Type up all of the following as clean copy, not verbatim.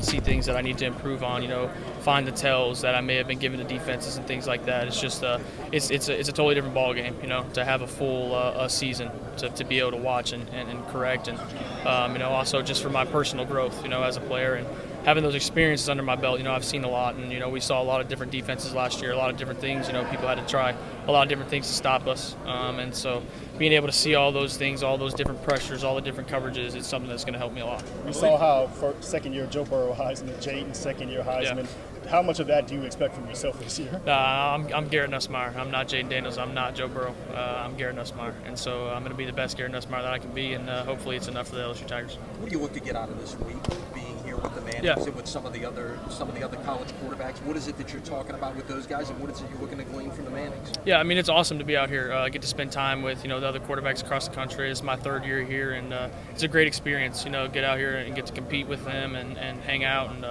see things that I need to improve on, find the tells that I may have been giving to defenses and things like that. It's just it's a totally different ball game, to have a full season to be able to watch and correct, and also just for my personal growth, as a player, and having those experiences under my belt. I've seen a lot, and we saw a lot of different defenses last year, a lot of different things. People had to try a lot of different things to stop us, and so being able to see all those things, all those different pressures, all the different coverages, it's something that's going to help me a lot. We saw how for second-year Joe Burrow Heisman, Jayden second-year Heisman. Yeah. How much of that do you expect from yourself this year? I'm Garrett Nussmeier. I'm not Jayden Daniels. I'm not Joe Burrow. I'm Garrett Nussmeier, and so I'm going to be the best Garrett Nussmeier that I can be, and hopefully it's enough for the LSU Tigers. What do you look to get out of this week, being here with the Mannings and with some of the other college quarterbacks? What is it that you're talking about with those guys, and what is it you're looking to glean from the Mannings? Yeah, I mean, it's awesome to be out here, get to spend time with the other quarterbacks across the country. It's my third year here, and it's a great experience. Get out here and get to compete with them and hang out and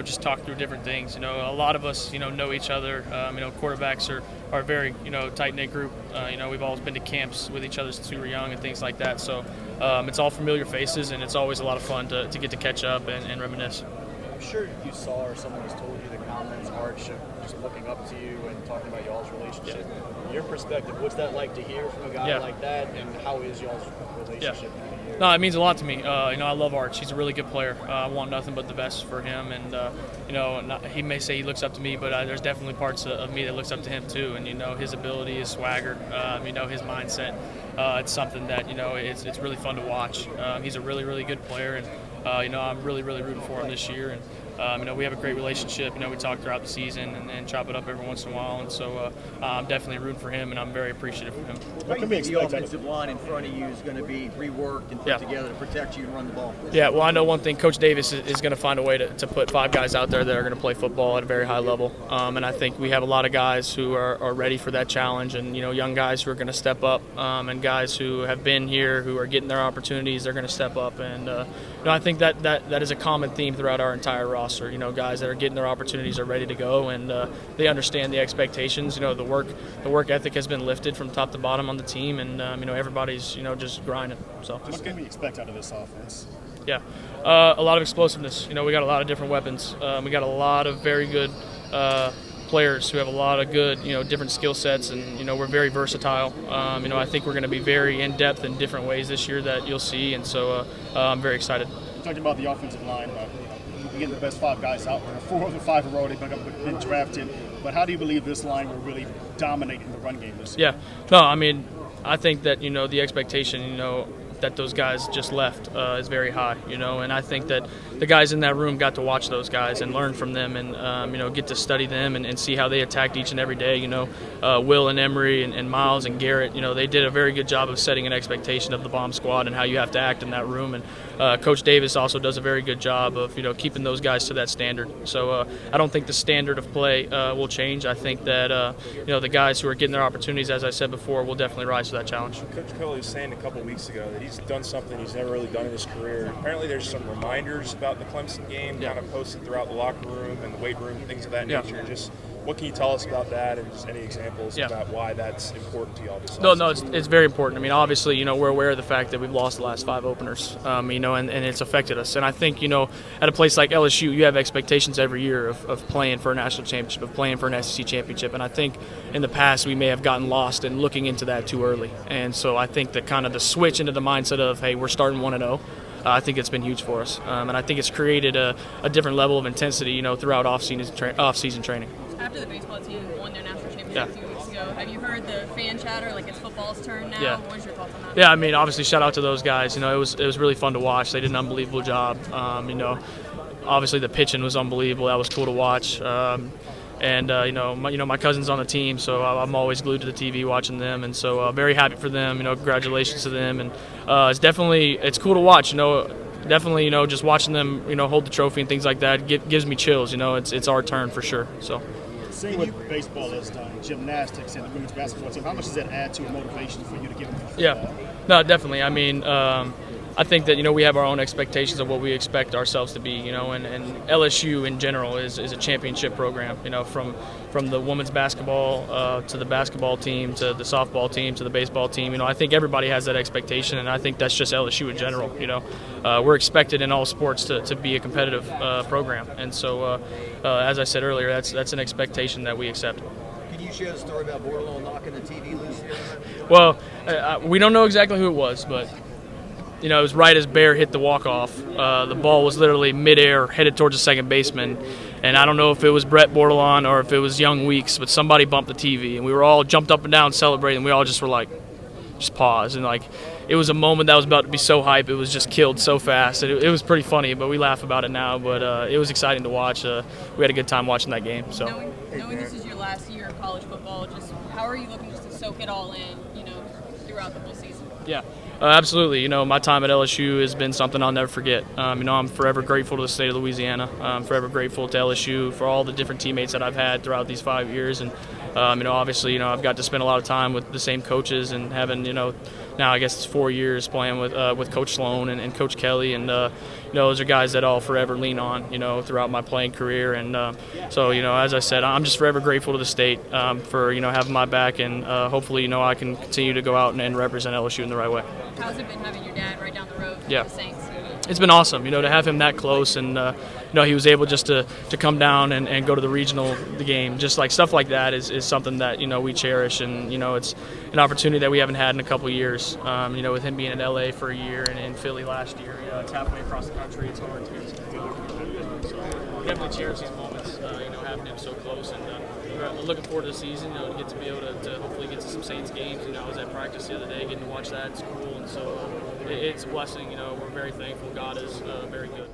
just talk through different things. A lot of us know each other. Quarterbacks are a very tight-knit group. We've always been to camps with each other since we were young and things like that. So it's all familiar faces, and it's always a lot of fun to get to catch up and reminisce. I'm sure you saw or someone has told you the comments, Arch, just looking up to you and talking about y'all's relationship. From your perspective, what's that like to hear from a guy like that, and how is y'all's relationship? No, it means a lot to me. I love Arch. He's a really good player. I want nothing but the best for him. And, he may say he looks up to me, but there's definitely parts of me that looks up to him too. And, his ability, his swagger, his mindset. It's something that, it's really fun to watch. He's a really, really good player. And, I'm really, really rooting for him this year. And, we have a great relationship. We talk throughout the season and chop it up every once in a while. And so I'm definitely rooting for him, and I'm very appreciative of him. What can we expect? The offensive line in front of you is going to be reworked and put together to protect you and run the ball. Yeah, well, I know one thing. Coach Davis is going to find a way to put 5 guys out there that are going to play football at a very high level. And I think we have a lot of guys who are ready for that challenge, and, young guys who are going to step up, and guys who have been here, who are getting their opportunities, they're going to step up. And, I think that is a common theme throughout our entire roster. Guys that are getting their opportunities are ready to go, and they understand the expectations. The work ethic has been lifted from top to bottom on the team, and everybody's just grinding. So what can we expect out of this offense? Yeah, a lot of explosiveness. We got a lot of different weapons. We got a lot of very good players who have a lot of good different skill sets, and we're very versatile. I think we're going to be very in depth in different ways this year that you'll see, and so I'm very excited. You talked about the offensive line. Getting the best 5 guys out there. 4 of the 5 have already been drafted. But how do you believe this line will really dominate in the run game this year? Yeah. No, I mean, I think that, the expectation, that those guys just left is very high, and I think that the guys in that room got to watch those guys and learn from them and, get to study them and see how they attacked each and every day. Will and Emery and Miles and Garrett, they did a very good job of setting an expectation of the bomb squad and how you have to act in that room. And Coach Davis also does a very good job of, keeping those guys to that standard. So I don't think the standard of play will change. I think that, the guys who are getting their opportunities, as I said before, will definitely rise to that challenge. Coach Kelly was saying a couple weeks ago that he's done something he's never really done in his career. Apparently there's some reminders about the Clemson game kind of posted throughout the locker room and the weight room, things of that nature. Just what can you tell us about that, and just any examples about why that's important to y'all? No, it's very important. I mean, obviously, we're aware of the fact that we've lost the last 5 openers, and it's affected us. And I think, at a place like LSU, you have expectations every year of playing for a national championship, of playing for an SEC championship. And I think in the past we may have gotten lost in looking into that too early. And so I think that kind of the switch into the mindset of, hey, we're starting 1-0. I think it's been huge for us, and I think it's created a different level of intensity, throughout off-season training. After the baseball team won their national championship a few weeks ago, have you heard the fan chatter? Like, it's football's turn now. Yeah. What was your thoughts on that? Yeah, I mean, obviously, shout out to those guys. It was really fun to watch. They did an unbelievable job. Obviously the pitching was unbelievable. That was cool to watch. And my cousin's on the team, so I'm always glued to the TV watching them, and so very happy for them. Congratulations to them, and it's cool to watch. Definitely, just watching them, hold the trophy and things like that gives me chills. It's our turn for sure. So. Seeing what baseball has done, gymnastics, and the women's basketball team, how much does that add to a motivation for you to get into football? Yeah, no, definitely. I mean, I think that, we have our own expectations of what we expect ourselves to be, and LSU in general is a championship program, from the women's basketball to the basketball team to the softball team to the baseball team. I think everybody has that expectation, and I think that's just LSU in general. We're expected in all sports to be a competitive program, and so as I said earlier, that's an expectation that we accept. Can you share the story about Bordelon knocking the TV loose here? Well, we don't know exactly who it was, but it was right as Bear hit the walk-off. The ball was literally midair, headed towards the second baseman. And I don't know if it was Brett Bordelon or if it was Young Weeks, but somebody bumped the TV. And we were all jumped up and down celebrating. We all just were like, just pause. And it was a moment that was about to be so hype. It was just killed so fast. It was pretty funny, but we laugh about it now. But it was exciting to watch. We had a good time watching that game. So knowing this is your last year of college football, just how are you looking just to soak it all in, throughout the whole season? Yeah. Absolutely. My time at LSU has been something I'll never forget. I'm forever grateful to the state of Louisiana. I'm forever grateful to LSU for all the different teammates that I've had throughout these 5 years. And, obviously, I've got to spend a lot of time with the same coaches and having, now I guess it's 4 years playing with Coach Sloan and Coach Kelly. And, those are guys that I'll forever lean on, throughout my playing career. And so, as I said, I'm just forever grateful to the state for, having my back. And hopefully, I can continue to go out and represent LSU in the right way. How's it been having your dad right down the road from the Saints? It's been awesome, to have him that close, and he was able just to come down and go to the game. Just like stuff like that is something that we cherish, and it's an opportunity that we haven't had in a couple of years. With him being in LA for a year and in Philly last year, it's halfway across the country. It's hard to get to. So definitely cherish these moments, having him so close, and we're looking forward to the season. To get to be able to hopefully get to some Saints games. I was at practice the other day, getting to watch that. It's cool, and so it's a blessing. We're very thankful. God is very good.